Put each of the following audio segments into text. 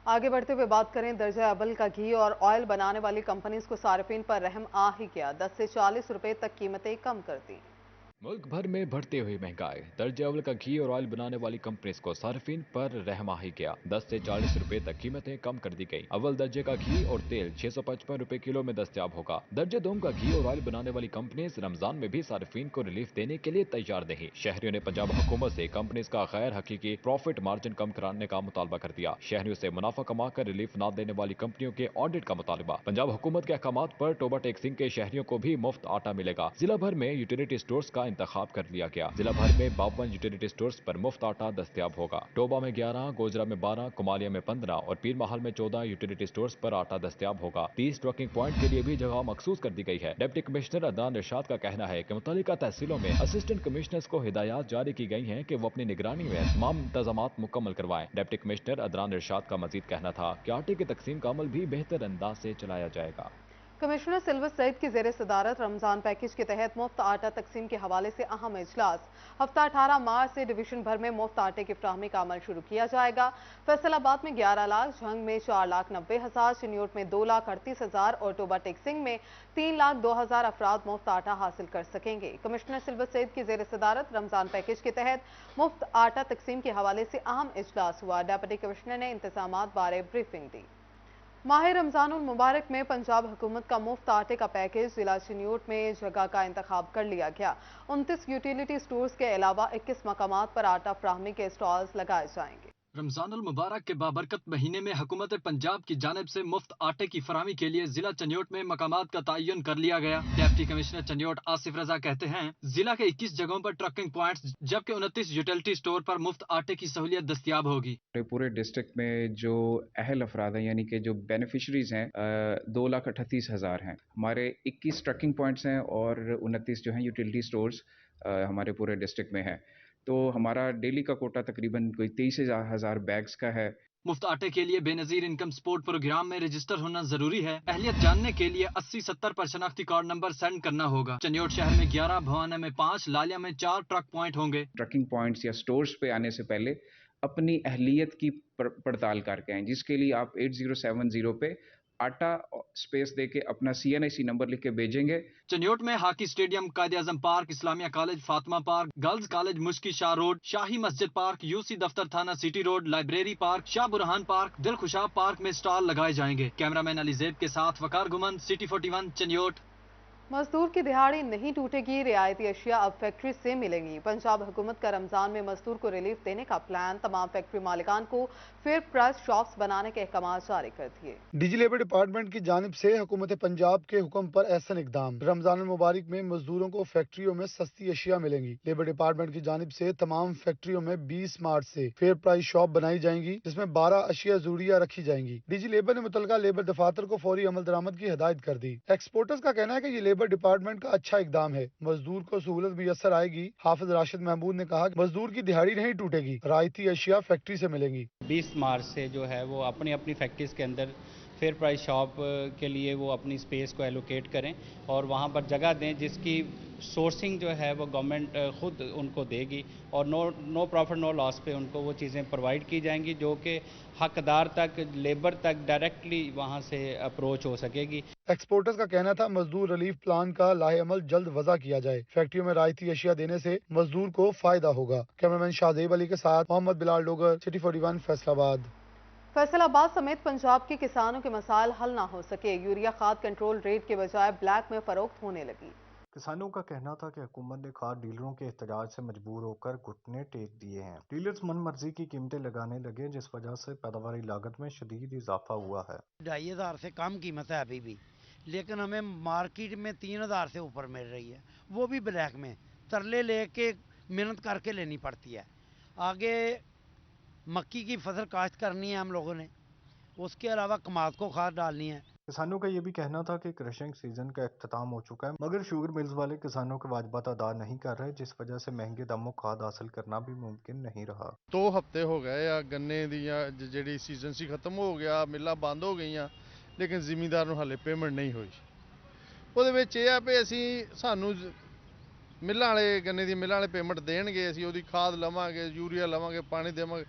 आगे बढ़ते हुए बात करें दर्जा अव्वल का घी और ऑयल बनाने वाली कंपनीज को सार्फिन पर रहम आ ही गया। 10 से 40 रुपए तक कीमतें कम कर दी। मुल्क भर में बढ़ती हुई महंगाई, दर्ज अव्वल का घी और ऑयल बनाने वाली कंपनीज को सार्फिन पर रहम आ ही गया। 10 से 40 रुपए तक कीमतें कम कर दी गई। अव्वल दर्जे का घी और तेल 655 रुपए किलो में दस्तयाब होगा। दर्जे दोम का घी और ऑयल बनाने वाली कंपनीज रमजान में भी सार्फिन को रिलीफ देने के लिए तैयार नहीं। शहरियों ने पंजाब हुकूमत से कंपनीज का गैर हकीकी प्रॉफिट मार्जिन कम कराने का मुतालबा कर दिया। शहरियों से मुनाफा कमाकर रिलीफ न देने वाली कंपनियों के ऑडिट का मुतालबा। पंजाब हुकूमत के अहकाम पर टोबा टैक्सिंग के शहरियों को भी मुफ्त आटा मिलेगा। जिला भर में यूटिलिटी स्टोर्स का इंतखाब कर लिया गया। जिला भर में 52 यूटिलिटी स्टोर्स पर मुफ्त आटा दस्तयाब होगा। टोबा में 11, गोजरा में 12, कुमालिया में 15 और पीर महल में 14 यूटिलिटी स्टोर्स पर आटा दस्तयाब होगा। 30 ट्रकिंग पॉइंट के लिए भी जगह मखसूस कर दी गई है। डिप्टी कमिश्नर अदनान इरशाद का कहना है कि मुतल्लिका तहसीलों में असिस्टेंट कमिश्नर्स को हिदायत जारी की गई हैं कि वो अपनी निगरानी में तमाम इंतजामात मुकम्मल करवाएं। डिप्टी कमिश्नर अदनान इरशाद का मजीद कहना था कि आटे की तकसीम का अमल भी बेहतर अंदाज से चलाया जाएगा। कमिश्नर सिल्वर सईद की जेर सदारत रमजान पैकेज के तहत मुफ्त आटा तकसीम के हवाले से अहम इजलास। हफ्ता 18 मार्च से डिवीजन भर में मुफ्त आटे की फ्राहमी का अमल शुरू किया जाएगा। फैसलाबाद में 11 लाख, झंग में 4,90,000, चिन्योट में 2,38,000 और टोबा टेक्सिंग में 3,02,000 अफराद मुफ्त आटा हासिल कर सकेंगे। कमिश्नर सिल्वर सईद की जेर सदारत रमजान पैकेज के तहत मुफ्त आटा तकसीम के हवाले से अहम इजलास हुआ। डिप्टी कमिश्नर ने इंतजामात बारे ब्रीफिंग दी। माह रमजानुल मुबारक में पंजाब हुकूमत का मुफ्त आटे का पैकेज जिला चिन्योट में जगह का इंतखाब कर लिया गया। 29 यूटिलिटी स्टोर्स के अलावा 21 मकामात पर आटा फ्राहमी के स्टॉल्स लगाए जाएंगे। रमजानुल मुबारक के बाबरकत महीने में हुकूमत पंजाब की जानिब से मुफ्त आटे की फराहमी के लिए जिला चन्योट में मकामात का तयन कर लिया गया। डिप्टी कमिश्नर चन्योट आसिफ रजा कहते हैं, जिला के 21 जगहों पर ट्रकिंग पॉइंट्स जबकि 29 यूटिलिटी स्टोर पर मुफ्त आटे की सहूलियत दस्तयाब होगी। पूरे डिस्ट्रिक्ट में जो अहल अफराद हैं यानी कि जो बेनिफिशरीज हैं 2,38,000 हैं। हमारे 21 ट्रकिंग पॉइंट्स हैं और 29 जो हैं यूटिलिटी स्टोर्स हमारे पूरे डिस्ट्रिक्ट में हैं। तो हमारा डेली का कोटा तकरीबन कोई 23,000 बैग्स का है। मुफ्त आटे के लिए बेनजीर इनकम सपोर्ट प्रोग्राम में रजिस्टर होना जरूरी है। अहलियत जानने के लिए 80-70 पर शनाख्ती कार्ड नंबर सेंड करना होगा। चन्योट शहर में 11, भवाना में 5, लालिया में 4 ट्रक पॉइंट होंगे। ट्रकिंग पॉइंट्स या स्टोर्स पे आने से पहले अपनी अहलियत की पड़ताल करके आएं, जिसके लिए आप 8070 पे आटा स्पेस देके अपना CNIC नंबर लिख के भेजेंगे। चन्योट में hockey stadium, Quaid-e Azam park, Islamia college, Fatima park, girls college, Mushki Shah road, Shahi Masjid park, UC दफ्तर थाना city road, library park, Shah Burhan park, Dil Khushab park में स्टॉल लगाए जाएंगे। कैमरामैन अली ज़ैब के साथ वकार गुमन, सिटी 41 चन्योट। मजदूर की दिहाड़ी नहीं टूटेगी, रियायती अशिया अब फैक्ट्री से मिलेंगी। पंजाब हुकूमत का रमजान में मजदूर को रिलीफ देने का प्लान। तमाम फैक्ट्री मालिकान को फेयर प्राइस शॉप्स बनाने के अहकाम जारी कर दिए। डिजी लेबर डिपार्टमेंट की जानिब से हुकूमत पंजाब के हुक्म पर ऐसा इकदाम। रमजान मुबारक में मजदूरों को फैक्ट्रियों में सस्ती अशिया मिलेंगी। लेबर डिपार्टमेंट की जानिब से तमाम फैक्ट्रियों में 20 मार्च से फेयर प्राइस शॉप बनाई जाएंगी, जिसमें 12 अशिया जरूरिया रखी जाएंगी। डिजी लेबर ने मुतलका लेबर दफातर को फौरी अमल दरामद की हिदायत कर दी। एक्सपोर्टर्स का कहना है कि ये लेबर डिपार्टमेंट का अच्छा इकदाम है, मजदूर को सहूलत मुयसर आएगी। हाफिज राशिद महमूद ने कहा कि मजदूर की दिहाड़ी नहीं टूटेगी, रायती अशिया फैक्ट्री से मिलेंगी। 20 मार्च से जो है वो अपनी अपनी फैक्ट्रीज के अंदर फेयर प्राइस शॉप के लिए वो अपनी स्पेस को एलोकेट करें और वहाँ पर जगह दें, जिसकी सोर्सिंग जो है वो गवर्नमेंट खुद उनको देगी और नो प्रॉफिट नो लॉस पे उनको वो चीज़ें प्रोवाइड की जाएंगी, जो कि हकदार तक, लेबर तक डायरेक्टली वहाँ से अप्रोच हो सकेगी। एक्सपोर्टर्स का कहना था मजदूर रिलीफ प्लान का लाहे अमल जल्द वज़ा किया जाए। फैक्ट्रियों में रायती अशिया देने से मजदूर को फायदा होगा। कैमरामैन शाहजेब अली के साथ मोहम्मद बिलाल डोगर, सिटी 41 फैसलाबाद। फैसलाबाद समेत पंजाब के किसानों के मसाइल हल ना हो सके। यूरिया खाद कंट्रोल रेट के बजाय ब्लैक में फरोख्त होने लगी। किसानों का कहना था कि हुकूमत ने खाद डीलरों के एहतजाज से मजबूर होकर घुटने टेक दिए हैं। डीलर्स मन मर्जी की कीमतें लगाने लगे, जिस वजह से पैदावारी लागत में शदीद इजाफा हुआ है। 2,500 से कम कीमत है अभी भी, लेकिन हमें मार्केट में 3,000 से ऊपर मिल रही है, वो भी ब्लैक में। तरले लेके मेहनत करके लेनी पड़ती है। आगे मक्की की फसल काश्त करनी है हम लोगों ने, उसके अलावा कमाद को खाद डालनी है। किसानों का ये भी कहना था कि क्रशिंग सीजन का इख्तिताम हो चुका है, मगर शुगर मिल्स वाले किसानों के वाजबात अदा नहीं कर रहे, जिस वजह से महंगे दामों खाद हासिल करना भी मुमकिन नहीं रहा। 2 हफ्ते हो गए आ गन्ने दी ਜਿਹੜੀ सीजन सी खत्म हो गया, मिल्लां बंद हो गईਆਂ, लेकिन ਜ਼ਿਮੀਂਦਾਰ ਨੂੰ ਹਾਲੇ ਪੇਮੈਂਟ ਨਹੀਂ ਹੋਈ। ਉਹਦੇ ਵਿੱਚ ਇਹ ਆ ਵੀ ਅਸੀਂ ਸਾਨੂੰ ਮਿੱਲਾਂ ਵਾਲੇ ਗੰਨੇ ਦੀ ਮਿੱਲਾਂ ਵਾਲੇ ਪੇਮੈਂਟ ਦੇਣਗੇ, ਅਸੀਂ ਉਹਦੀ ਖਾਦ ਲਵਾਂਗੇ, ਯੂਰੀਆ ਲਵਾਂਗੇ, ਪਾਣੀ ਦੇਵਾਂਗੇ,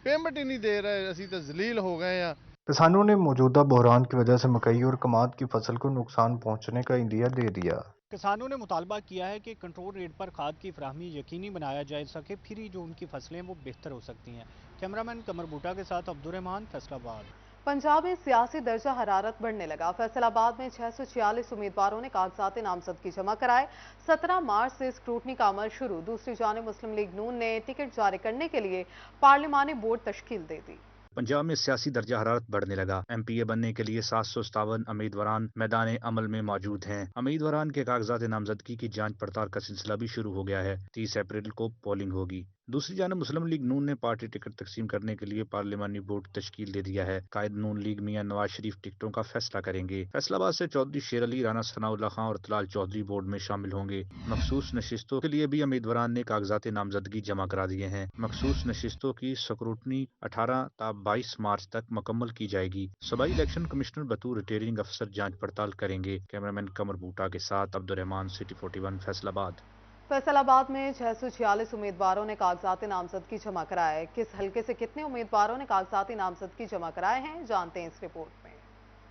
ਪੇਮੈਂਟ ਹੀ ਨਹੀਂ ਦੇ ਰਹੇ, ਅਸੀਂ ਤਾਂ ਜ਼ਲੀਲ ਹੋ ਗਏ ਆ। किसानों ने मौजूदा बहरान की वजह से मकई और कमाद की फसल को नुकसान पहुंचने का इंदिया दे दिया। किसानों ने मुतालबा किया है कि कंट्रोल रेट पर खाद की फराहमी यकीनी बनाया जा सके, फिर ही जो उनकी फसलें वो बेहतर हो सकती हैं। कैमरामैन कमर बूटा के साथ अब्दुर्रहमान, फैसलाबाद। पंजाब में सियासी दर्जा हरारत बढ़ने लगा। फैसलाबाद में 646 उम्मीदवारों ने कागजात नामजदगी जमा कराए। 17 मार्च से स्क्रूटनी का अमल शुरू। दूसरी जानिब मुस्लिम लीग नून ने टिकट जारी करने के लिए पार्लिमानी बोर्ड तश्कील दे दी। पंजाब में सियासी दर्जा हरारत बढ़ने लगा। एमपीए बनने के लिए 757 उम्मीदवार मैदान अमल में मौजूद हैं। उम्मीदवार के कागजात नामजदगी की जांच पड़ताल का सिलसिला भी शुरू हो गया है। 30 अप्रैल को पोलिंग होगी। दूसरी जानब मुस्लिम लीग नून ने पार्टी टिकट तकसीम करने के लिए पार्लिमानी बोर्ड तश्कील दे दिया है। कायद नून लीग मियां नवाज शरीफ टिकटों का फैसला करेंगे। फैसलाबाद से चौधरी शेर अली, राना सनाउल्लाह खां और तलाल चौधरी बोर्ड में शामिल होंगे। मखसूस नशिस्तों के लिए भी उम्मीदवार ने कागजात नामजदगी जमा करा दिए हैं। मखसूस नशिस्तों की स्क्रूटनी 18 ता 22 मार्च तक मुकम्मल की जाएगी। सूबाई इलेक्शन कमिश्नर बतौर रिटर्निंग अफसर जांच पड़ताल करेंगे। कैमरामैन कमर बूटा के साथ अब्दुर्रहमान, सिटी 41, फैसलाबाद। फैसलाबाद में 646 उम्मीदवारों ने कागजात नामजदगी जमा कराए। किस हलके से कितने उम्मीदवारों ने कागजात नामजदगी जमा कराए हैं, जानते हैं इस रिपोर्ट में।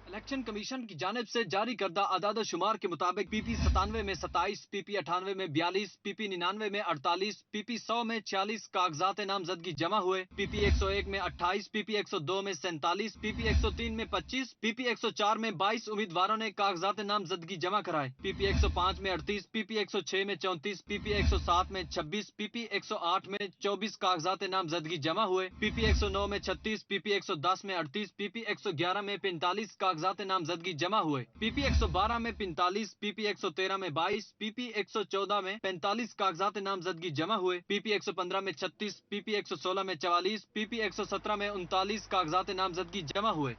इलेक्शन कमीशन की जानिब से जारी करदा आदाद शुमार के मुताबिक पीपी 97 में 27, पीपी 98 में 42, पीपी 99 में 48, पीपी 100 में 46 कागजात नामजदगी जमा हुए। पीपी 101 में 28, पीपी 102 में 47, पीपी 103 में 25, पीपी 104 में 22 उम्मीदवारों ने कागजात नामजदगी जमा कराए। पीपी 105 में 38, पीपी 106 में 34, पीपी 107 में 26, पीपी 108 में 24 कागजात नामजदगी जमा हुए। पीपी 109 में 36, पीपी 110 में 38, पीपी 111 में 45 कागजात नामजदगी जमा हुए। पीपी 112 में 45, पीपी 113 में 22, पीपी 114 में 45 कागजात नामजदगी जमा हुए। पीपी 115 में 36, पीपी 116 में 44, पीपी 117 में 39 कागजात नामजदगी जमा हुए।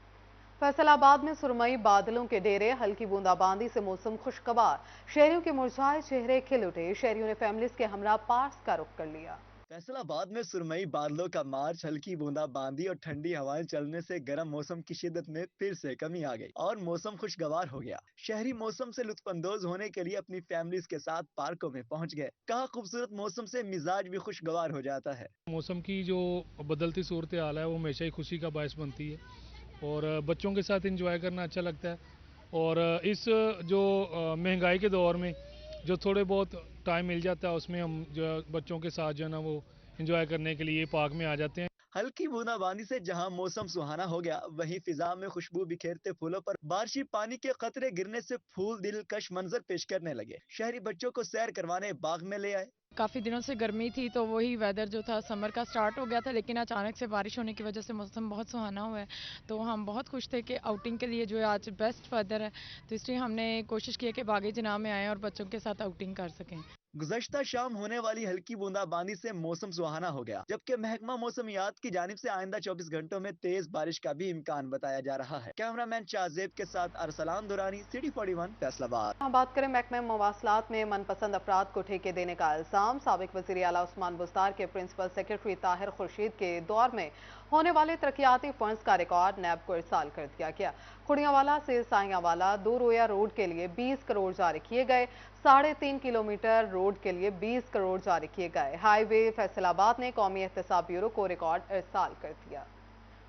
फैसलाबाद में सुरमई बादलों के डेरे, हल्की बूंदाबांदी से मौसम खुशगवार। शहरियों के मुरझाए चेहरे खिल उठे। शहरियों ने फैमिलीज के हमरा पार्स का रुख कर लिया। फैसलाबाद में सुरमई बादलों का मार्च, हल्की बूंदाबांदी और ठंडी हवाएं चलने से गर्म मौसम की शिद्दत में फिर से कमी आ गई और मौसम खुशगवार हो गया। शहरी मौसम से लुत्फानंदोज होने के लिए अपनी फैमिलीज के साथ पार्कों में पहुंच गए। कहा खूबसूरत मौसम से मिजाज भी खुशगवार हो जाता है। मौसम की जो बदलती सूरत हाल है वो हमेशा ही खुशी का बायस बनती है और बच्चों के साथ एंजॉय करना अच्छा लगता है। और इस जो महंगाई के दौर में जो थोड़े बहुत टाइम मिल जाता है उसमें हम जो बच्चों के साथ जो है ना वो एंजॉय करने के लिए पार्क में आ जाते हैं। हल्की बूंदाबांदी से जहां मौसम सुहाना हो गया, वहीं फिजा में खुशबू बिखेरते फूलों पर बारिशी पानी के कतरे गिरने से फूल दिलकश मंजर पेश करने लगे। शहरी बच्चों को सैर करवाने बाग में ले आए। काफ़ी दिनों से गर्मी थी तो वही वेदर जो था समर का स्टार्ट हो गया था, लेकिन अचानक से बारिश होने की वजह से मौसम बहुत सुहाना हुआ है। तो हम बहुत खुश थे कि आउटिंग के लिए जो है आज बेस्ट वेदर है, तो इसलिए हमने कोशिश की है कि बागे जनाब में आएँ और बच्चों के साथ आउटिंग कर सकें। गुज़श्ता शाम होने वाली हल्की बूंदाबांदी से मौसम सुहाना हो गया, जबकि महकमा मौसमियात की जानिब से आइंदा 24 घंटों में तेज बारिश का भी इम्कान बताया जा रहा है। कैमरामैन शाहजेब के साथ अरसलान दुरानी, सिटी 41, फैसलाबाद। बात करें महकमा मवासलात में मनपसंद अफराद को ठेके देने का इल्जाम। साबिक वज़ीर आला उस्मान बुस्तार के प्रिंसिपल सेक्रेटरी ताहिर खुर्शीद के दौर में होने वाले तरक्याती फंड्स का रिकॉर्ड नैब को इरसाल कर दिया गया। खुड़ियावाला से साइयावाला 2 रोया रोड के लिए 20 करोड़ जारी किए गए। 3.5 किलोमीटर रोड के लिए 20 करोड़ जारी किए गए। हाईवे फैसलाबाद ने कौमी एहतसाब ब्यूरो को रिकॉर्ड इरसाल कर दिया।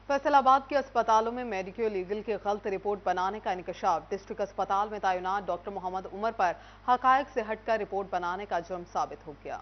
फैसलाबाद के अस्पतालों में मेडिको लीगल की गलत रिपोर्ट बनाने का इंकशाफ। डिस्ट्रिक्ट अस्पताल में तैनात डॉक्टर मोहम्मद उमर पर हकायक से हटकर रिपोर्ट बनाने का जुर्म साबित हो गया।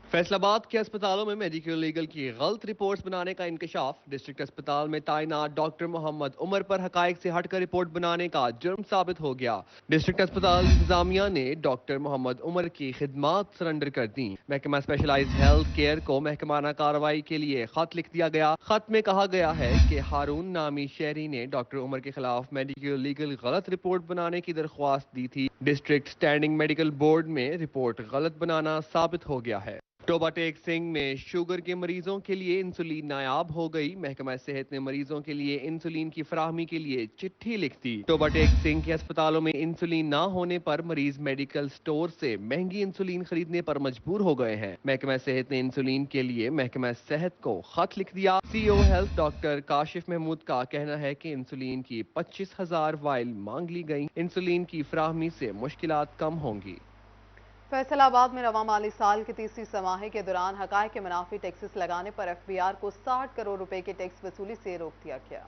फैसलाबाद के अस्पतालों में मेडिको लीगल की गलत रिपोर्ट्स बनाने का इंकशाफ। डिस्ट्रिक्ट अस्पताल में तैनात डॉक्टर मोहम्मद उमर पर हकायक से हटकर रिपोर्ट बनाने का जुर्म साबित हो गया। डिस्ट्रिक्ट अस्पताल इंतजामिया ने डॉक्टर मोहम्मद उमर की खिदमात सरेंडर कर दी। महकमा स्पेशलाइज्ड हेल्थ केयर को महकमाना कार्रवाई के लिए खत लिख दिया गया। खत में कहा गया है कि हारून नामी शहरी ने डॉक्टर उमर के खिलाफ मेडिको लीगल गलत रिपोर्ट बनाने की दरख्वास्त दी थी। डिस्ट्रिक्ट स्टैंडिंग मेडिकल बोर्ड में रिपोर्ट गलत बनाना साबित हो गया है। टोबा टेक सिंह में शुगर के मरीजों के लिए इंसुलिन नायाब हो गई। महकमा सेहत ने मरीजों के लिए इंसुलिन की फराहमी के लिए चिट्ठी लिख दी। टोबा टेक सिंह के अस्पतालों में इंसुलिन ना होने पर मरीज मेडिकल स्टोर से महंगी इंसुलिन खरीदने पर मजबूर हो गए हैं। महकमा सेहत ने इंसुलिन के लिए महकमा सेहत को खत लिख दिया। CEO health doctor Kashif Mahmood का कहना है कि इंसुलिन की 25,000 वाइल मांग ली गई। इंसुलिन की फराहमी से मुश्किलात कम होंगी। फैसलाबाद में रवा माली साल की तीसरी समाही के दौरान हकायक के मुनाफी टैक्सेस लगाने पर एफबीआर को 60 करोड़ रुपए की टैक्स वसूली से रोक दिया गया।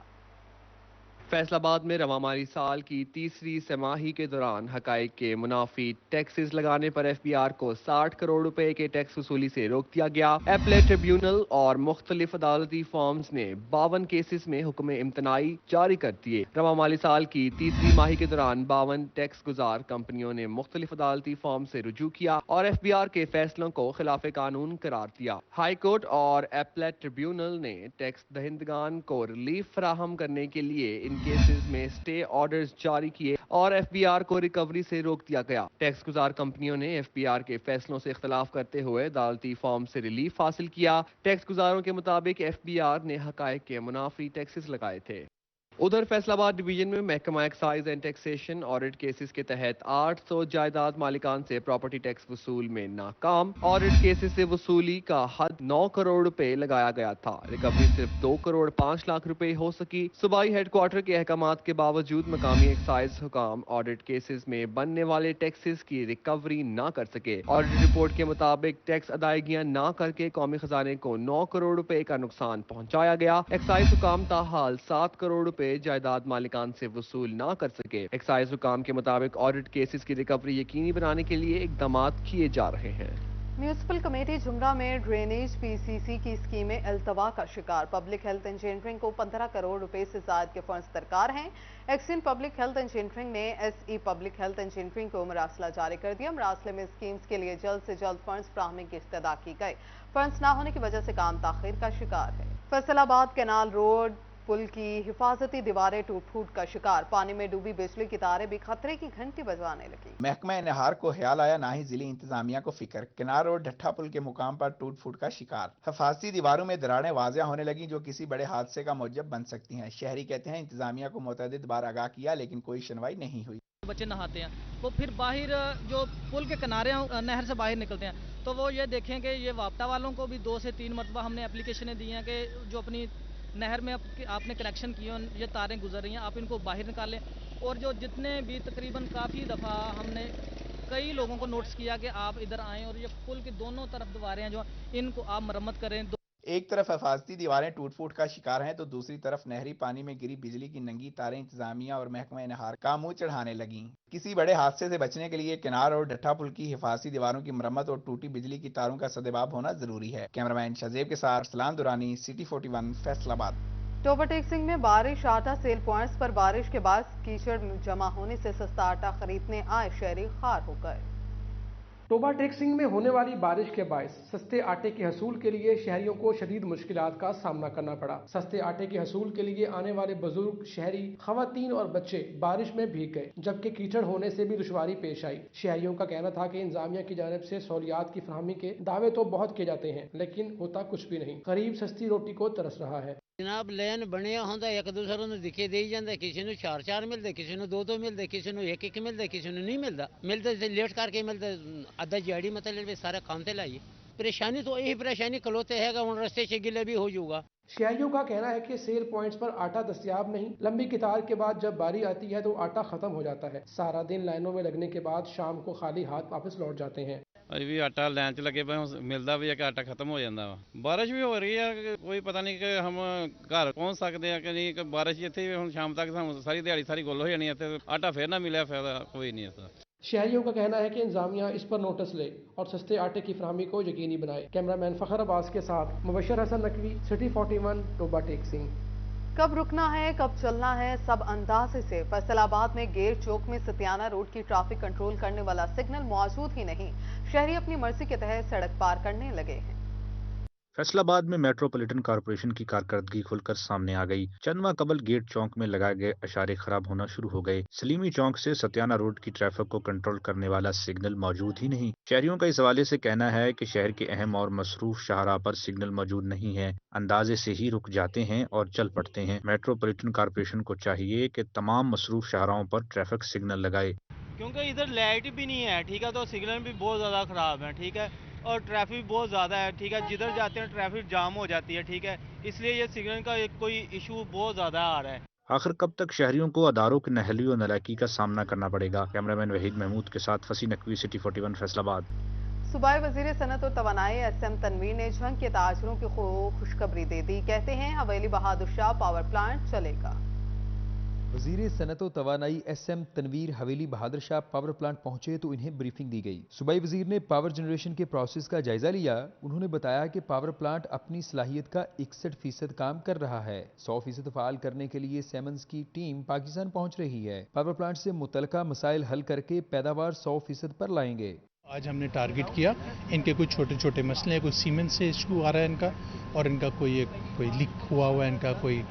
फैसलाबाद में रवा माली साल की तीसरी समाही के दौरान हकायक के मुनाफी टैक्सेस लगाने पर एफबीआर को 60 करोड़ रुपए के टैक्स वसूली से रोक दिया गया। एपलेट ट्रिब्यूनल और मुख्तलिफ अदालती फॉर्म्स ने 52 केसेस में हुक्म इम्तनाई जारी कर दिए। रवा माली साल की तीसरी माही के दौरान 52 टैक्स गुजार कंपनियों ने मुख्तलिफ अदालती फॉर्म से रुजू किया और एफबीआर के फैसलों को खिलाफ कानून करार दिया। हाई कोर्ट और एपलेट ट्रिब्यूनल ने टैक्स दहिंदगान को रिलीफ फराहम करने के लिए इन केसेस में स्टे ऑर्डर्स जारी किए और एफबीआर को रिकवरी से रोक दिया गया। टैक्स गुजार कंपनियों ने एफबीआर के फैसलों से इख्तलाफ करते हुए अदालती फॉर्म से रिलीफ हासिल किया। टैक्स गुजारों के मुताबिक एफबीआर ने हकायक के मुनाफी टैक्सेस लगाए थे। उधर फैसलाबाद डिवीजन में महकमा excise and taxation audit cases के तहत 800 जायदाद मालिकान से प्रॉपर्टी टैक्स वसूल में नाकाम। ऑडिट केसेस से वसूली का हद 9 करोड़ रुपए लगाया गया था। रिकवरी सिर्फ 2 करोड़ 5 लाख रुपए हो सकी। सूबाई हेडक्वार्टर के अहकामात के बावजूद मकामी एक्साइज हुकाम ऑडिट केसेस में बनने वाले टैक्सेस की रिकवरी न कर सके। ऑडिट रिपोर्ट के मुताबिक टैक्स अदायगियां न करके कौमी खजाने को 9 करोड़ रुपए का नुकसान पहुंचाया गया। एक्साइज हुकाम ताहाल 7 करोड़ रुपए जायदाद मालिकान से वसूल ना कर सके। एक्साइज हुकाम के मुताबिक ऑडिट केसेस की रिकवरी यकीनी बनाने के लिए इकदाम किए जा रहे हैं। म्यूनिसिपल कमेटी जुमरा में ड्रेनेज पीसीसी की स्कीमें अल्तवा का शिकार। पब्लिक हेल्थ इंजीनियरिंग को 15 करोड़ रुपए से ज्यादा के फंड्स दरकार हैं। एक्सिन पब्लिक हेल्थ इंजीनियरिंग ने एसई पब्लिक हेल्थ इंजीनियरिंग को मरासला जारी कर दिया। मरासले में स्कीम्स के लिए जल्द से जल्द फंड्स फराहमी की इस्तदा की गई। फंड्स न होने की वजह से काम ताखिर का शिकार है। फैसलाबाद कैनाल रोड पुल की हिफाजती दीवारें टूट फूट का शिकार। पानी में डूबी बिजली की तारें भी खतरे की घंटी बजाने लगी। महकमा नहार को ख्याल आया, ना ही जिली इंतजामिया को फिक्र। किनार रोड ढट्ठा पुल के मुकाम पर टूट फूट का शिकार। हिफाजती दीवारों में दरारें वाजिया होने लगी जो किसी बड़े हादसे का मौजब बन सकती हैं। शहरी कहते हैं इंतजामिया को मुतअद्दिद बार आगाह किया लेकिन कोई सुनवाई नहीं हुई। बच्चे नहाते हैं वो फिर बाहर जो पुल के किनारे नहर से बाहर निकलते हैं तो वो ये देखें कि ये वापटा वालों को भी 2 से 3 मरतबा हमने एप्लीकेशनें दी हैं कि जो अपनी नहर में आपने कनेक्शन किए ये तारें गुजर रही हैं, आप इनको बाहर निकालें। और जो जितने भी तकरीबन काफ़ी दफ़ा हमने कई लोगों को नोटिस किया कि आप इधर आएँ और ये पुल की दोनों तरफ दीवारें हैं जो इनको आप मरम्मत करें। एक तरफ हिफाजती दीवारें टूट फूट का शिकार हैं तो दूसरी तरफ नहरी पानी में गिरी बिजली की नंगी तारें इंतजामिया और महकमा नहार का मुंह चढ़ाने लगीं। किसी बड़े हादसे से बचने के लिए किनार और ढट्ठा पुल की हिफाजती दीवारों की मरम्मत और टूटी बिजली की तारों का सदेबाब होना जरूरी है। कैमरामैन शजेब के साथ सलाम दुरानी, सिटी 41 फैसलाबाद। टोबा टेक्सिंग में बारिश। आटा सेल पॉइंट्स पर बारिश के बाद कीचड़ जमा होने से सस्ता आटा खरीदने आए शहरी खार हो गए। टोबा टेक्सिंग में होने वाली बारिश के बायस सस्ते आटे के हसूल के लिए शहरियों को शदीद मुश्किलात का सामना करना पड़ा। सस्ते आटे के हसूल के लिए आने वाले बुजुर्ग, शहरी, खवातीन और बच्चे बारिश में भीग गए जबकि कीचड़ होने से भी दुश्वारी पेश आई। शहरियों का कहना था कि इंतजामिया की जानिब से सहूलियात की फराहमी के दावे तो बहुत किए जाते हैं लेकिन होता कुछ भी नहीं। गरीब सस्ती रोटी को तरस रहा है। जनाब लैन बनया होंदा एक दूसरे ਨੂੰ दिखे दे ਜਾਂਦਾ, किसी ਨੂੰ 4-4 मिलते, किसी ਨੂੰ 2-2 मिलते, किसी ਨੂੰ 1-1 मिलते, किसी ਨੂੰ नहीं मिलता। मिलते से लेट करके मिलते अद्धा दिहाड़ी मतलब सारा काम ते लाइए। परेशानी तो यही परेशानी खलोते है हूँ रस्ते से गिले भी हो जाऊगा। शहरियों का कहना है कि सेल पॉइंट्स पर आटा दस्तयाब नहीं। लंबी कतार के बाद जब बारी आती है तो आटा खत्म हो जाता है। सारा दिन लाइनों में लगने के बाद शाम को खाली हाथ वापस लौट जाते हैं। अभी भी आटा लाइन च लगे पे मिलता भी है कि आटा खत्म हो जाता वा। बारिश भी हो रही है, कोई पता नहीं कि हम घर पहुंच सकते हैं कि नहीं। बारिश इतने हम शाम तक सारी दिहाड़ी सारी गुल हो जानी है, आटा फिर ना मिले फायदा कोई नहीं है। शहरियों का कहना है कि इंतजामिया इस पर नोटिस ले और सस्ते आटे की फराहमी को यकीनी बनाए। कैमरामैन फखर अब्बास के साथ मुबशर हसन नकवी, सिटी 41 टोबा टेक्सिंग। कब रुकना है कब चलना है सब अंदाजे से। फैसलाबाद में गेर चौक में सतियाना रोड की ट्रैफिक कंट्रोल करने वाला सिग्नल मौजूद ही नहीं। शहरी अपनी मर्जी के तहत सड़क पार करने लगे हैं। फैसलाबाद में मेट्रोपॉलिटन कॉरपोरेशन की कारकर्दगी खुलकर सामने आ गई। चंद माह कबल गेट चौक में लगाए गए अशारे खराब होना शुरू हो गए। सलीमी चौक से सतियाना रोड की ट्रैफिक को कंट्रोल करने वाला सिग्नल मौजूद ही नहीं। शहरियों का इस हवाले से कहना है कि शहर के अहम और मसरूफ शाहराह पर सिग्नल मौजूद नहीं है, अंदाजे से ही रुक जाते हैं और चल पड़ते हैं। मेट्रोपॉलिटन कॉरपोरेशन को चाहिए कि तमाम मसरूफ शाहराहों पर ट्रैफिक सिग्नल लगाए, क्योंकि इधर लाइट भी नहीं है, ठीक है, तो सिग्नल भी बहुत ज़्यादा ख़राब है, ठीक है, और ट्रैफिक बहुत ज़्यादा है, ठीक है, जिधर जाते हैं ट्रैफिक जाम हो जाती है, ठीक है, इसलिए ये सिग्नल का एक कोई इशू बहुत ज़्यादा आ रहा है। आखिर कब तक शहरियों को अदारों की नहली और नलायकी का सामना करना पड़ेगा? कैमरामैन वहीद महमूद के साथ फसी नकवी, सिटी 41 फैसलाबाद। सूबाई वजीर सनत और तवानाई SM तनवीर ने झंग के ताजरों की खुशखबरी दे दी। कहते हैं हवेली बहादुर शाह पावर प्लांट चलेगा। वजीर सनत और तवानाई SM तनवीर हवेली बहादुर शाह पावर प्लांट पहुंचे तो इन्हें ब्रीफिंग दी गई। सूबाई वजीर ने पावर जनरेशन के प्रोसेस का जायजा लिया। उन्होंने बताया कि पावर प्लांट अपनी सलाहियत का 61% काम कर रहा है। 100% फाल करने के लिए सेमंस की टीम पाकिस्तान पहुंच रही है। पावर प्लांट से मुतलका मसाइल हल करके पैदावार 100% पर लाएंगे। आज हमने टारगेट किया, इनके कुछ छोटे छोटे मसले हैं, कोई सीमेंट से इशू आ रहा है इनका, और इनका कोई लीक हुआ है इनका कोई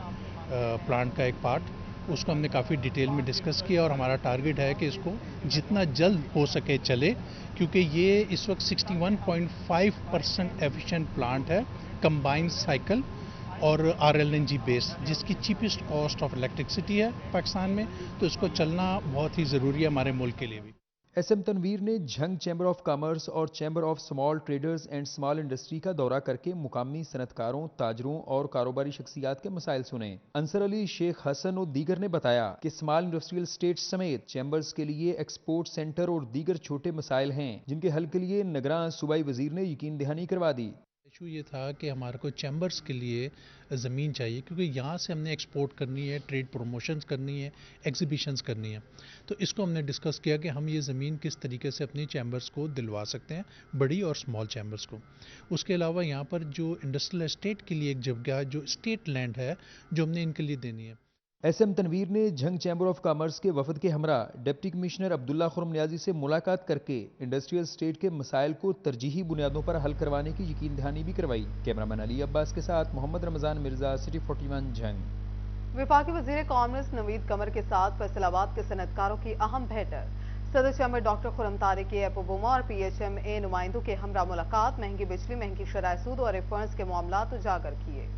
प्लांट का एक पार्ट, उसको हमने काफ़ी डिटेल में डिस्कस किया और हमारा टारगेट है कि इसको जितना जल्द हो सके चले, क्योंकि ये इस वक्त 61.5% एफिशिएंट प्लांट है, कंबाइंड साइकिल और RLNG बेस, जिसकी चीपेस्ट कॉस्ट ऑफ इलेक्ट्रिसिटी है पाकिस्तान में, तो इसको चलना बहुत ही ज़रूरी है हमारे मुल्क के लिए भी। SM तनवीर ने झंग चैम्बर ऑफ कॉमर्स और chamber of small traders and small industry का दौरा करके मुकामी सनतकारों, ताजरों और कारोबारी शख्सियात के मसाइल सुने। अंसर अली, शेख हसन और दीगर ने बताया कि स्मॉल इंडस्ट्रियल स्टेट्स समेत चैम्बर्स के लिए एक्सपोर्ट सेंटर और दीगर छोटे मसाइल हैं, जिनके हल के लिए निगरान सूबाई वजीर ने यकीन दहानी करवा दी। इशू ये था कि हमारे को चैम्बर्स के लिए ज़मीन चाहिए, क्योंकि यहाँ से हमने एक्सपोर्ट करनी है, ट्रेड प्रमोशंस करनी है, एग्जीबिशंस करनी है। तो इसको हमने डिस्कस किया कि हम ये ज़मीन किस तरीके से अपनी चैम्बर्स को दिलवा सकते हैं, बड़ी और स्मॉल चैम्बर्स को। उसके अलावा यहाँ पर जो इंडस्ट्रियल एस्टेट के लिए एक जगह जो स्टेट लैंड है, जो हमने इनके लिए देनी है। SM तनवीर ने झंग चैम्बर ऑफ कॉमर्स के वफद के हमरा डिप्टी कमिश्नर अब्दुल्ला खुरम नियाजी से मुलाकात करके इंडस्ट्रियल स्टेट के मसाइल को तरजीही बुनियादों पर हल करवाने की यकीन दहानी भी करवाई। कैमरामैन अली अब्बास के साथ मोहम्मद रमजान मिर्जा, सिटी 41 झंग। वफाकी वजीर कॉमर्स नवीद कमर के साथ फैसलाबाद के सनतकारों की अहम बैठक। सदर चैम्बर डॉक्टर खुरम तारिक, एपोबोमा और PHMA नुमाइंदों के हमरा मुलाकात। महंगी बिजली, महंगी शराय सूद और रिफंड्स के मामलात उजागर किए।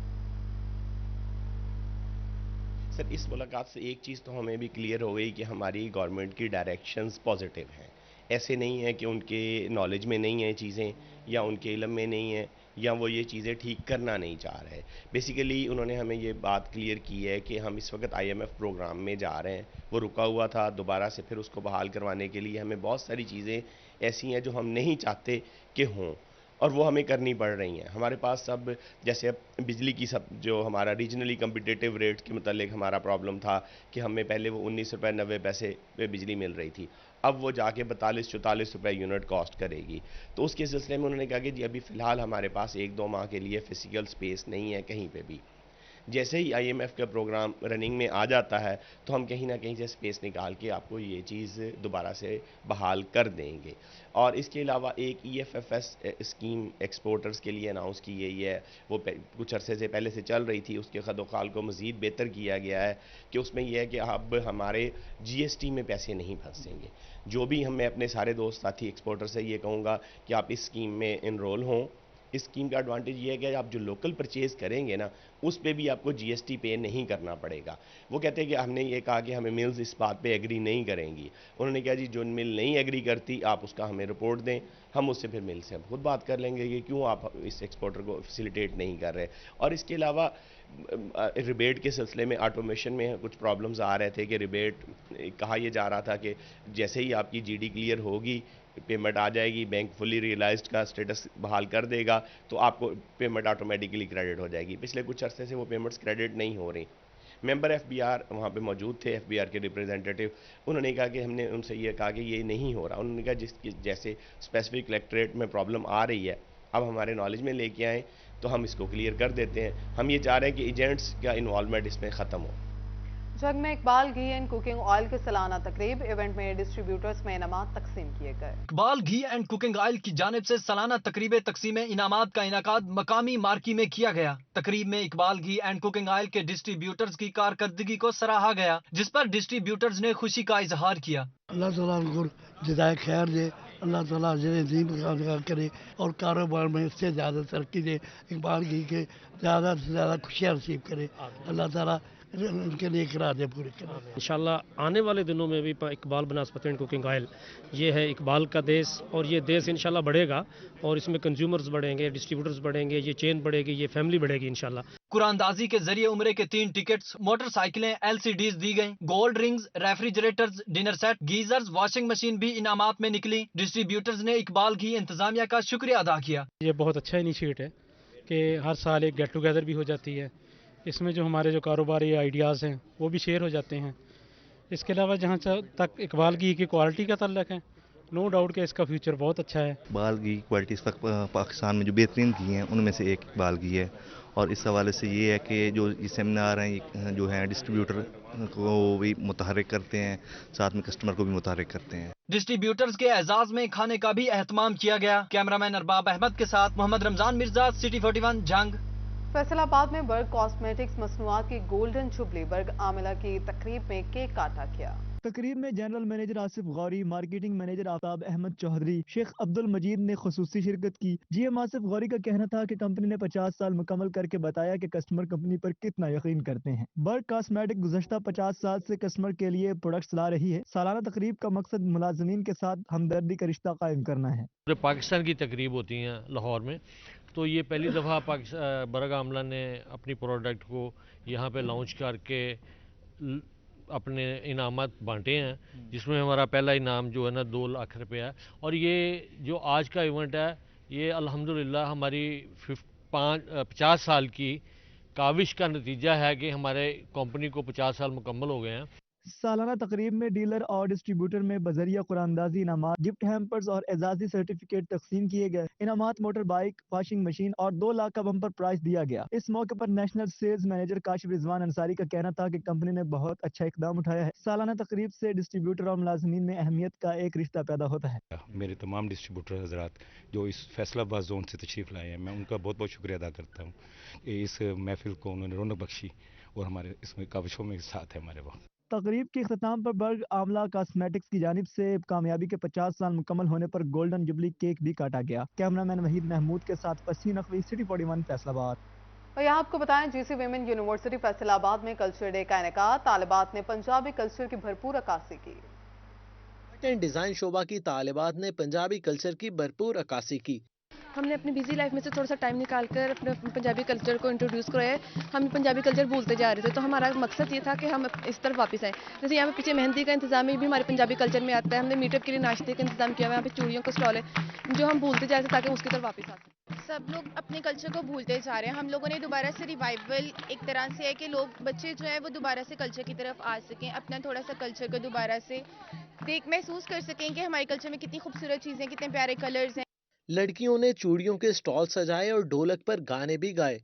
सर, इस मुलाकात से एक चीज़ तो हमें भी क्लियर हो गई कि हमारी गवर्नमेंट की डायरेक्शंस पॉजिटिव हैं। ऐसे नहीं है कि उनके नॉलेज में नहीं है चीज़ें, या उनके इल्म में नहीं है, या वो ये चीज़ें ठीक करना नहीं चाह रहे। बेसिकली उन्होंने हमें ये बात क्लियर की है कि हम इस वक्त IMF प्रोग्राम में जा रहे हैं, वो रुका हुआ था, दोबारा से फिर उसको बहाल करवाने के लिए हमें बहुत सारी चीज़ें ऐसी हैं जो हम नहीं चाहते कि हों, और वो हमें करनी पड़ रही हैं। हमारे पास सब, जैसे अब बिजली की सब जो हमारा रीजनली कम्पिटिटिव रेट के मतलब हमारा प्रॉब्लम था कि हमें पहले वो 19 रुपये 90 पैसे पे बिजली मिल रही थी, अब वो जाके 42-44 रुपये यूनिट कॉस्ट करेगी। तो उसके सिलसिले में उन्होंने कहा कि जी अभी फ़िलहाल हमारे पास 1-2 माह के लिए फिजिकल स्पेस नहीं है कहीं पे भी। जैसे ही IMF का प्रोग्राम रनिंग में आ जाता है तो हम कहीं ना कहीं से स्पेस निकाल के आपको ये चीज़ दोबारा से बहाल कर देंगे। और इसके अलावा एक EFFS स्कीम एक्सपोर्टर्स के लिए अनाउंस की गई है, वो कुछ अरसे से पहले से चल रही थी। उसके खदोखाल को मज़ीद बेहतर किया गया है कि उसमें यह है कि अब हमारे GST में पैसे नहीं फंसेंगे। जो भी मैं अपने सारे दोस्त साथी एक्सपोर्टर से ये कहूँगा कि आप इस स्कीम में इनरोल हों। इस स्कीम का एडवांटेज ये है कि आप जो लोकल परचेज़ करेंगे ना, उस पे भी आपको GST पे नहीं करना पड़ेगा। वो कहते हैं कि हमने ये कहा कि हमें मिल्स इस बात पे एग्री नहीं करेंगी। उन्होंने कहा जी जो मिल नहीं एग्री करती आप उसका हमें रिपोर्ट दें, हम उससे फिर मिल से खुद बात कर लेंगे कि क्यों आप इस एक्सपोर्टर को फैसिलिटेट नहीं कर रहे। और इसके अलावा रिबेट के सिलसिले में ऑटोमेशन में कुछ प्रॉब्लम्स आ रहे थे कि रिबेट कहा यह जा रहा था कि जैसे ही आपकी GD क्लियर होगी पेमेंट आ जाएगी, बैंक फुली रियलाइज्ड का स्टेटस बहाल कर देगा तो आपको पेमेंट ऑटोमेटिकली क्रेडिट हो जाएगी। पिछले कुछ अरसे से वो पेमेंट्स क्रेडिट नहीं हो रही। मेंबर FBR वहाँ पे मौजूद थे, FBR के रिप्रेजेंटेटिव, उन्होंने कहा कि हमने उनसे ये कहा कि ये नहीं हो रहा। उन्होंने कहा जैसे स्पेसिफिक कलेक्ट्रेट में प्रॉब्लम आ रही है अब हमारे नॉलेज में लेके आएँ तो हम इसको क्लियर कर देते हैं। हम ये चाह रहे हैं कि एजेंट्स का इन्वॉल्वमेंट इसमें ख़त्म हो। जग में इकबाल घी एंड कुकिंग ऑयल के सालाना तकरीब। इवेंट में डिस्ट्रीब्यूटर्स में इनामात तकसीम किए गए। इकबाल घी एंड कुकिंग ऑयल की जानिब से सालाना तकरीब तकसीम इनामात का इनाकाद मकामी मार्की में किया गया। तकरीब में इकबाल घी एंड कुकिंग ऑयल के डिस्ट्रीब्यूटर्स की कारकर्दगी को सराहा गया, जिस पर डिस्ट्रीब्यूटर्स ने खुशी का इजहार किया। अल्लाह ताला उनको जज़ाए खैर दे, अल्लाह ताला जिन्हें करे और कारोबार में इससे ज़्यादा तरक्की दे, इकबाल घी के ज़्यादा से ज़्यादा खुशियाँ नसीब करे, अल्लाह ताला उनके लिए करा दे पूरे करा। इंशाल्लाह आने वाले दिनों में भी इकबाल बनास्पति एंड कुकिंग ऑयल ये है इकबाल का देश, और ये देश इंशाल्लाह बढ़ेगा और इसमें कंज्यूमर्स बढ़ेंगे, डिस्ट्रीब्यूटर्स बढ़ेंगे, ये चेन बढ़ेगी, ये फैमिली बढ़ेगी इंशाल्लाह। कुरानदाजी के जरिए उम्रे के 3 टिकट्स, मोटरसाइकिलें, LCDs दी गईं। Gold rings, refrigerators, dinner set, geysers, washing machine भी इनामात में निकली। डिस्ट्रीब्यूटर्स ने इकबाल की इंतजामिया का शुक्रिया अदा किया। ये बहुत अच्छा इनिशिएटिव है कि हर साल एक गेट टुगेदर भी हो जाती है। इसमें जो हमारे जो कारोबारी आइडियाज़ हैं वो भी शेयर हो जाते हैं। इसके अलावा जहाँ तक इकबाल घी की क्वालिटी का तल्लक है, नो डाउट कि इसका फ्यूचर बहुत अच्छा है। इकबाल घी क्वालिटी इस वक्त पाकिस्तान में जो बेहतरीन घी हैं उनमें से एक इकबाल घी है, और इस हवाले से ये है कि जो ये सेमिनार हैं जो हैं डिस्ट्रीब्यूटर को भी मुतहर्रिक करते हैं, साथ में कस्टमर को भी मुतहर्रिक करते हैं। डिस्ट्रीब्यूटर्स के एजाज में खाने का भी एहतमाम किया गया। कैमरामैन अरबाब अहमद के साथ मोहम्मद रमजान मिर्जा, सिटी 41 जंग। फैसलाबाद में बर्ग कॉस्मेटिक्स मसनूआत की गोल्डन जुबली बर्ग आमिला की तकरीब में केक काटा गया। तकरीब में general manager Asif Ghauri, marketing manager Aftab Ahmad Chaudhry, Sheikh Abdul Majeed ने खुसूसी शिरकत की। GM आसिफ गौरी का कहना था कि कंपनी ने 50 साल मुकम्मल करके बताया कि कस्टमर कंपनी पर कितना यकीन करते हैं। बर्ग कॉस्मेटिक गुज़श्ता 50 साल से कस्टमर के लिए प्रोडक्ट्स ला रही है। सालाना तकरीब का मकसद मुलाजमीन के साथ हमदर्दी का रिश्ता कायम करना है। पूरे पाकिस्तान की तकरीब होती है लाहौर में, तो ये पहली दफ़ा बर्ग आमला ने अपनी प्रोडक्ट को यहाँ पे लॉन्च करके अपने इनामात बांटे हैं, जिसमें हमारा पहला इनाम जो है ना 2 लाख रुपया है। और ये जो आज का इवेंट है ये अल्हम्दुलिल्लाह हमारी 50 साल की काविश का नतीजा है कि हमारे कंपनी को 50 साल मुकम्मल हो गए हैं। सालाना तकरीब में डीलर और डिस्ट्रीब्यूटर में बजरिया कुरानदाजी इनामात, गिफ्ट हैम्पर्स और एजाजी सर्टिफिकेट तकसीम किए गए। इनामात मोटर बाइक, वॉशिंग मशीन और 2 लाख का बम्पर प्राइज दिया गया। इस मौके पर national sales manager Kashif Rizwan Ansari का कहना था कि कंपनी ने बहुत अच्छा इकदाम उठाया है। सालाना तकरीब से डिस्ट्रीब्यूटर और मुलाजमीन में अहमियत का एक रिश्ता पैदा होता है। मेरे तमाम डिस्ट्रीब्यूटर हजरात जो इस फैसलाबाद जोन से तशरीफ लाए हैं, मैं उनका बहुत बहुत शुक्रिया अदा करता हूँ कि इस महफिल को उन्होंने रौनक बख्शी और हमारे इसमें काविशों में साथ है हमारे वक्त। तकरीब के इख्तिताम पर बर्ग आमला कॉस्मेटिक्स की जानिब से कामयाबी के 50 साल मुकम्मल होने पर गोल्डन जुबली केक भी काटा गया। कैमरामैन वहीद महमूद के साथ फसीन नकवी, सिटी 41 फैसलाबाद। और यहाँ आपको बताएं GC विमेन यूनिवर्सिटी फैसलाबाद में कल्चर डे का इनेकाद। तालिबात ने पंजाबी कल्चर की भरपूर अक्कासी की। आर्ट एंड डिज़ाइन शोबा की तालिबात ने पंजाबी कल्चर की भरपूर अक्कासी की। हमने अपनी बिजी लाइफ में से थोड़ा सा टाइम निकाल कर अपने पंजाबी कल्चर को इंट्रोड्यूस कराया। हम पंजाबी कल्चर भूलते जा रहे थे, तो हमारा मकसद ये था कि हम इस तरफ वापस आए। जैसे यहाँ पे पीछे मेहंदी का इंतजाम भी हमारे पंजाबी कल्चर में आता है। हमने मीटअप के लिए नाश्ते का इंतजाम किया हुआ है, यहाँ पे चूड़ियों का स्टॉल है जो हम भूलते जा रहे थे ताकि उसकी तरफ वापस आ सकें। सब लोग अपने कल्चर को भूलते जा रहे हैं। हम लोगों ने दोबारा से रिवाइवल एक तरह से है कि लोग बच्चे जो है वो दोबारा से कल्चर की तरफ आ सकें, अपना थोड़ा सा कल्चर को दोबारा से महसूस कर सकें कि हमारे कल्चर में कितनी खूबसूरत चीज़ें, कितने प्यारे कलर्स हैं। लड़कियों ने चूड़ियों के स्टॉल सजाए और ढोलक पर गाने भी गाए।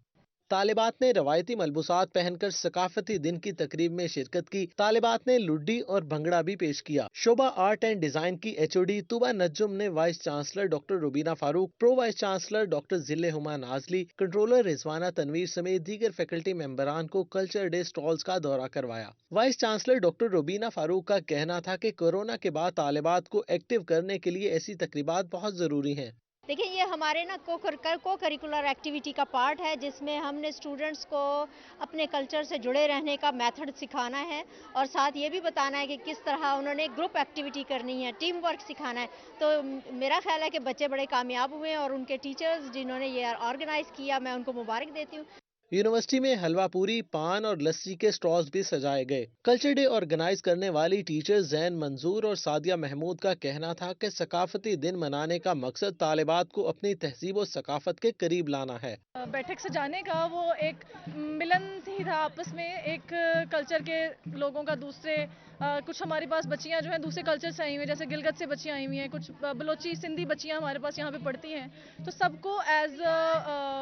तालिबात ने रवायती मलबूसात पहनकर सकाफती दिन की तकरीब में शिरकत की। तालिबात ने लुड्डी और भंगड़ा भी पेश किया। शोबा आर्ट एंड डिजाइन की HOD तुबा नज्जुम ने vice chancellor doctor Rubina Farooq, pro vice chancellor doctor जिले हुमा नाजली, कंट्रोलर रिजवाना तनवीर समेत दीगर फैकल्टी मेंबरान को कल्चर डे स्टॉल्स का दौरा करवाया। Vice chancellor doctor Rubina Farooq का कहना था कि कोरोना के बाद तालिबात को एक्टिव करने के लिए ऐसी तकरीबात बहुत जरूरी हैं। देखिए, ये हमारे ना को करिकुलर एक्टिविटी का पार्ट है, जिसमें हमने स्टूडेंट्स को अपने कल्चर से जुड़े रहने का मेथड सिखाना है और साथ ये भी बताना है कि किस तरह उन्होंने ग्रुप एक्टिविटी करनी है, टीम वर्क सिखाना है। तो मेरा ख्याल है कि बच्चे बड़े कामयाब हुए और उनके टीचर्स जिन्होंने ये ऑर्गेनाइज किया, मैं उनको मुबारक देती हूँ। यूनिवर्सिटी में हलवा पूरी, पान और लस्सी के स्टॉल्स भी सजाए गए। कल्चर डे ऑर्गेनाइज करने वाली टीचर जैन मंजूर और सादिया महमूद का कहना था कि सकाफती दिन मनाने का मकसद तालिबात को अपनी तहजीब और सकाफत के करीब लाना है। बैठक सजाने का वो एक मिलन ही था आपस में, एक कल्चर के लोगों का दूसरे कुछ हमारे पास बच्चियां जो हैं दूसरे कल्चर से आई हुई हैं, जैसे गिलगत से बच्चियां आई हुई हैं, कुछ बलोची सिंधी बच्चियां हमारे पास यहाँ पे पढ़ती हैं। तो सबको एज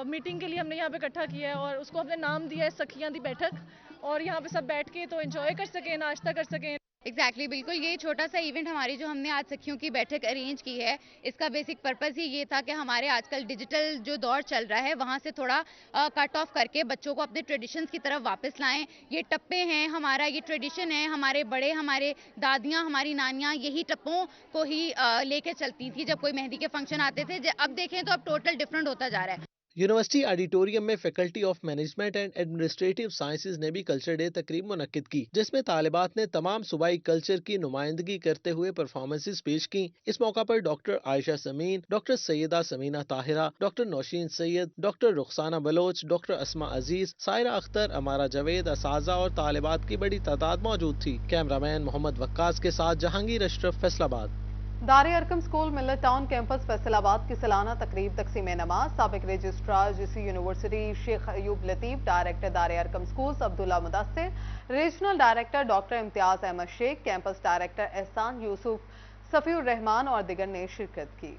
मीटिंग के लिए हमने यहाँ पे इकट्ठा किया है और उसको हमने नाम दिया है सखियां दी बैठक, और यहाँ पे सब बैठ के तो एंजॉय कर सकें, नाश्ता कर सकें। एग्जैक्टली बिल्कुल, ये छोटा सा इवेंट हमारी जो हमने आज सखियों की बैठक अरेंज की है, इसका बेसिक पर्पस ही ये था कि हमारे आजकल डिजिटल जो दौर चल रहा है वहाँ से थोड़ा कट ऑफ करके बच्चों को अपने ट्रेडिशंस की तरफ वापस लाएं। ये टप्पे हैं, हमारा ये ट्रेडिशन है, हमारे बड़े, हमारे दादियाँ, हमारी नानियाँ यही टप्पों को ही लेके चलती थी जब कोई मेहंदी के फंक्शन आते थे। अब देखें तो अब टोटल डिफरेंट होता जा रहा है। यूनिवर्सिटी ऑडिटोरियम में faculty of management and administrative sciences ने भी कल्चर डे तकरीब मुनक्किद की, जिसमें तालिबात ने तमाम सूबाई कल्चर की नुमाइंदगी करते हुए परफॉर्मेंसेज पेश की। इस मौका पर doctor Ayesha Sameen, doctor Syeda Samina Tahira, doctor Nausheen Syed, doctor Rukhsana Baloch, doctor Asma Aziz, Saira Akhtar, Amara Javed, असाजा और तालिबात की बड़ी तादाद मौजूद थी। कैमरामैन मोहम्मद वक्कास के साथ Jahangir Ashraf, Faisalabad. Dar-e Arqam school Millat town campus Faisalabad की सालाना तकरीब तकसीम नमाज। साबिक registrar GC university Sheikh Ayub Latif, director Dar-e Arqam schools Abdullah Mudassir, regional director doctor Imtiaz Ahmad Sheikh, campus director Ehsan Yousuf, Safiur Rahman और दिगर ने शिरकत की।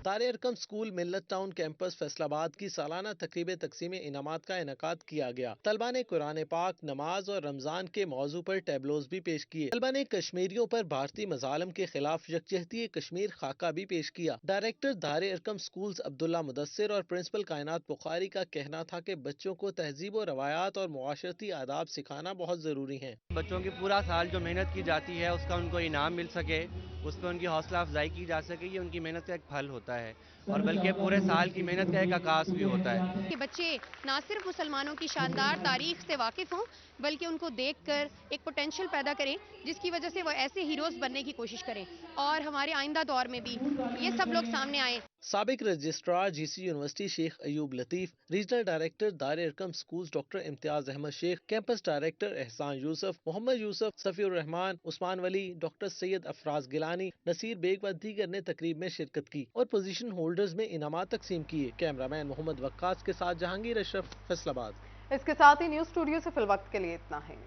दारे Arqam school Millat town campus Faisalabad की सालाना तकरीब तकसीम इनामात का इनेकाद किया गया। तलबा ने कुरान पाक, नमाज और रमजान के मौजू पर टैबलोज भी पेश किए। तलबा ने कश्मीरियों पर भारतीय मजालम के खिलाफ यकजहती कश्मीर खाका भी पेश किया। डायरेक्टर दारे अरकम स्कूल्स अब्दुल्ला मुदस्सिर और प्रिंसिपल कायनात बुखारी का कहना था कि बच्चों को तहजीब और रवायात और मुआशरती आदाब सिखाना बहुत जरूरी है। बच्चों की पूरा साल जो मेहनत की जाती है उसका उनको इनाम मिल सके, उस पर उनकी हौसला अफजाई की जा सके, ये उनकी मेहनत का एक फल होता है और बल्कि पूरे साल की मेहनत का एक आकाश भी होता है कि बच्चे ना सिर्फ मुसलमानों की शानदार तारीख से वाकिफ हों बल्कि उनको देखकर एक पोटेंशियल पैदा करें जिसकी वजह से वो ऐसे हीरोज बनने की कोशिश करें और हमारे आइंदा दौर में भी ये सब लोग सामने आए। साबिक registrar GC university Sheikh Ayub Latif, regional director Dar-e Arqam schools doctor Imtiaz Ahmad Sheikh, campus director Ehsan Yousuf, Mohammad Yousuf, Safiur Rahman, Usman Wali, doctor Syed Afraz Gilani, Naseer Baig व दीगर ने तकरीब में शिरकत की और पोजीशन होल्डर्स में इनामात तकसीम किए। कैमरामैन मोहम्मद वक्कास के साथ जहांगीर अशरफ, फैसलाबाद। इसके साथ ही न्यूज स्टूडियो से फिल वक्त के लिए इतना है।